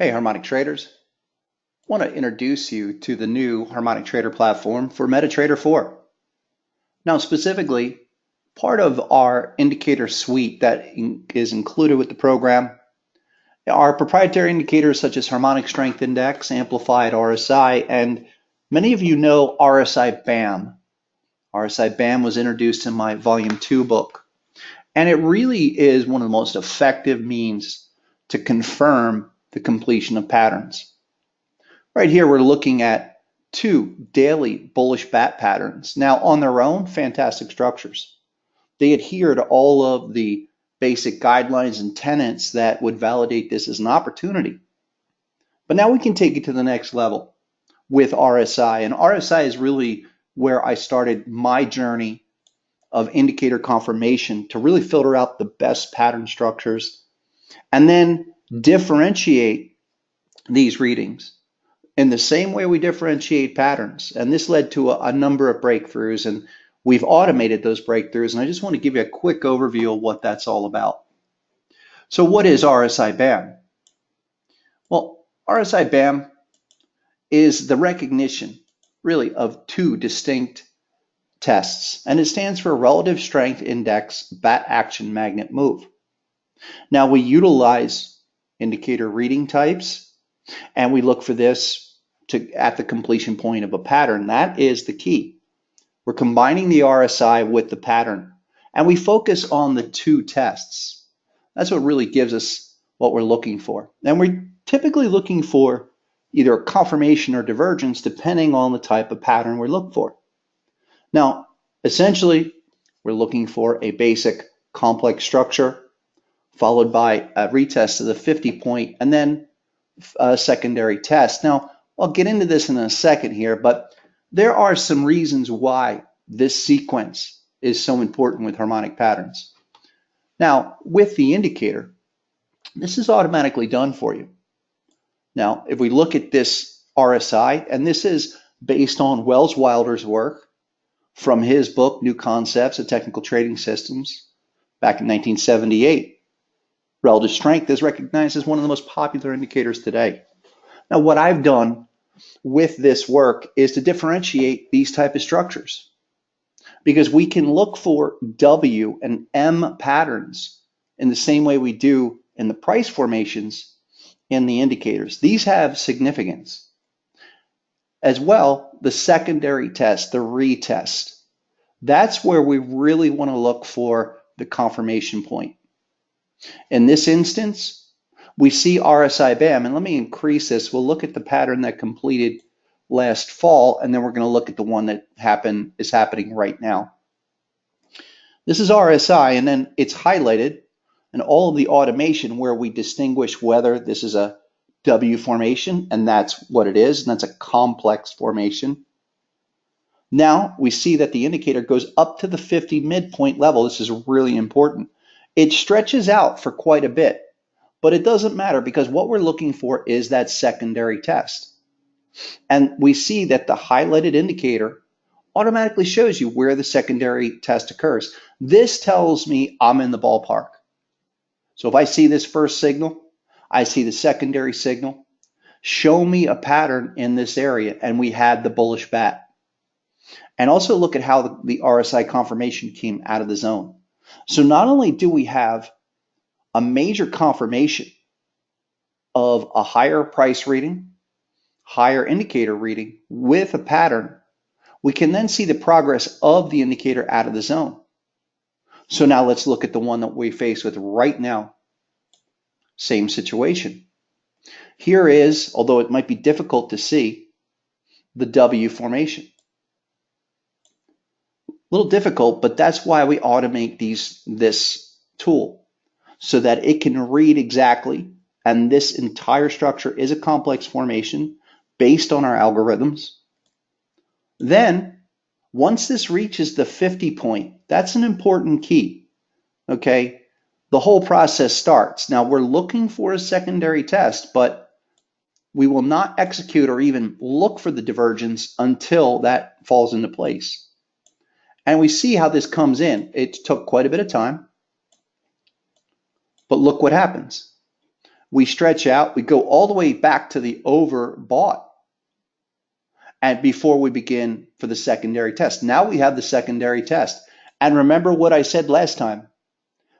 Hey, Harmonic traders. I want to introduce you to the new Harmonic Trader platform for MetaTrader 4. Now, specifically, part of our indicator suite that is included with the program are proprietary indicators such as Harmonic Strength Index, Amplified RSI, and many of you know RSI BAM. RSI BAM was introduced in my Volume 2 book, and it really is one of the most effective means to confirm the completion of patterns. Right here, we're looking at two daily bullish bat patterns. Now, on their own, fantastic structures. They adhere to all of the basic guidelines and tenets that would validate this as an opportunity. But now we can take it to the next level with RSI. And RSI is really where I started my journey of indicator confirmation to really filter out the best pattern structures and then differentiate these readings in the same way we differentiate patterns. And this led to a number of breakthroughs, and we've automated those breakthroughs. And I just want to give you a quick overview of what that's all about. So what is RSI BAM? Well, RSI BAM is the recognition really of two distinct tests, and it stands for Relative Strength Index Bat Action Magnet Move. Now we utilize indicator reading types, and we look for this at the completion point of a pattern. That is the key. We're combining the RSI with the pattern, and we focus on the two tests. That's what really gives us what we're looking for. And we're typically looking for either a confirmation or divergence depending on the type of pattern we look for. Now, essentially, we're looking for a basic complex structure followed by a retest of the 50-point and then a secondary test. Now, I'll get into this in a second here, but there are some reasons why this sequence is so important with harmonic patterns. Now, with the indicator, this is automatically done for you. Now, if we look at this RSI, and this is based on Wells Wilder's work from his book, New Concepts of Technical Trading Systems, back in 1978. Relative strength is recognized as one of the most popular indicators today. Now, what I've done with this work is to differentiate these type of structures because we can look for W and M patterns in the same way we do in the price formations in the indicators. These have significance. As well, the secondary test, the retest, that's where we really want to look for the confirmation point. In this instance, we see RSI BAM, and let me increase this. We'll look at the pattern that completed last fall, and then we're going to look at the one that is happening right now. This is RSI, and then it's highlighted, and all of the automation where we distinguish whether this is a W formation, and that's what it is, and that's a complex formation. Now we see that the indicator goes up to the 50 midpoint level. This is really important. It stretches out for quite a bit, but it doesn't matter because what we're looking for is that secondary test. And we see that the highlighted indicator automatically shows you where the secondary test occurs. This tells me I'm in the ballpark. So if I see this first signal, I see the secondary signal, show me a pattern in this area, and we had the bullish bat. And also look at how the RSI confirmation came out of the zone. So not only do we have a major confirmation of a higher price reading, higher indicator reading with a pattern, we can then see the progress of the indicator out of the zone. So now let's look at the one that we face with right now. Same situation. Here is, although it might be difficult to see, the W formation. A little difficult, but that's why we automate this tool so that it can read exactly, and this entire structure is a complex formation based on our algorithms. Then, once this reaches the 50 point, that's an important key, okay? The whole process starts. Now, we're looking for a secondary test, but we will not execute or even look for the divergence until that falls into place. And we see how this comes in. It took quite a bit of time, but look what happens. We stretch out, we go all the way back to the overbought, and before we begin for the secondary test. Now we have the secondary test. And remember what I said last time.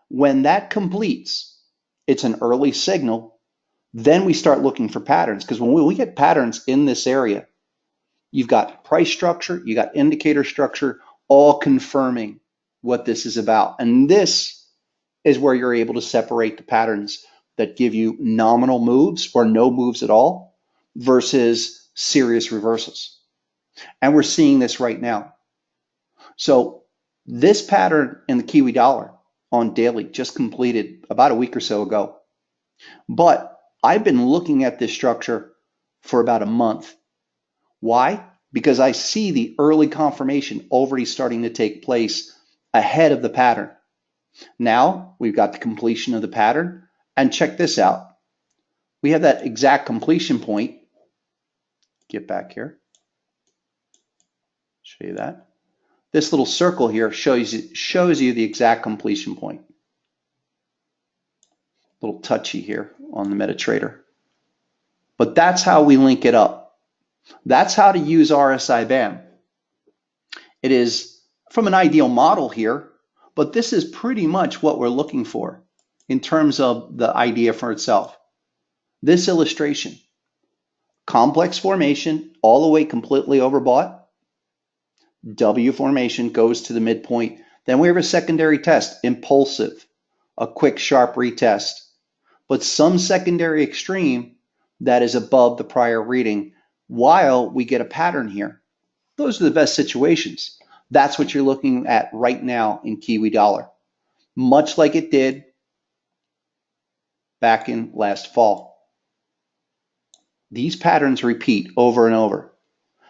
When that completes, it's an early signal. Then we start looking for patterns, because when we get patterns in this area, you've got price structure, you got indicator structure, all confirming what this is about. And this is where you're able to separate the patterns that give you nominal moves or no moves at all versus serious reversals. And we're seeing this right now. So this pattern in the Kiwi dollar on daily just completed about a week or so ago. But I've been looking at this structure for about a month. Why? Because I see the early confirmation already starting to take place ahead of the pattern. Now we've got the completion of the pattern, and check this out. We have that exact completion point. Get back here. Show you that. This little circle here shows you the exact completion point. A little touchy here on the MetaTrader. But that's how we link it up. That's how to use RSI BAM. It is from an ideal model here, but this is pretty much what we're looking for in terms of the idea for itself. This illustration, complex formation, all the way completely overbought. W formation goes to the midpoint. Then we have a secondary test, impulsive, a quick sharp retest, but some secondary extreme that is above the prior reading while we get a pattern here. Those are the best situations. That's what you're looking at right now in Kiwi dollar, much like it did back in last fall. These patterns repeat over and over.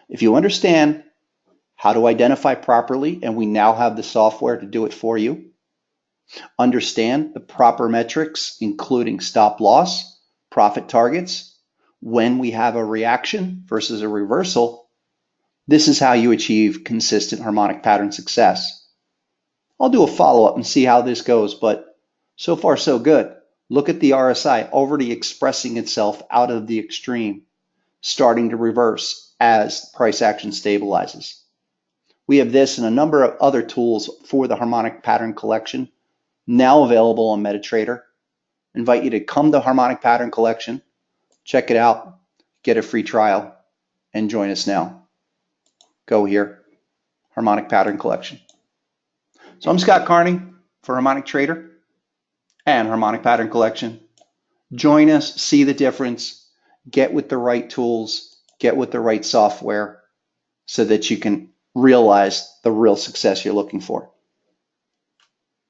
If you understand how to identify properly, and we now have the software to do it for you, understand the proper metrics, including stop loss, profit targets, when we have a reaction versus a reversal, this is how you achieve consistent harmonic pattern success. I'll do a follow-up and see how this goes, but so far so good. Look at the RSI already expressing itself out of the extreme, starting to reverse as price action stabilizes. We have this and a number of other tools for the harmonic pattern collection now available on MetaTrader. Invite you to come to Harmonic Pattern Collection, check it out, get a free trial, and join us now. Go here, Harmonic Pattern Collection. So I'm Scott Carney for Harmonic Trader and Harmonic Pattern Collection. Join us, see the difference, get with the right tools, get with the right software so that you can realize the real success you're looking for.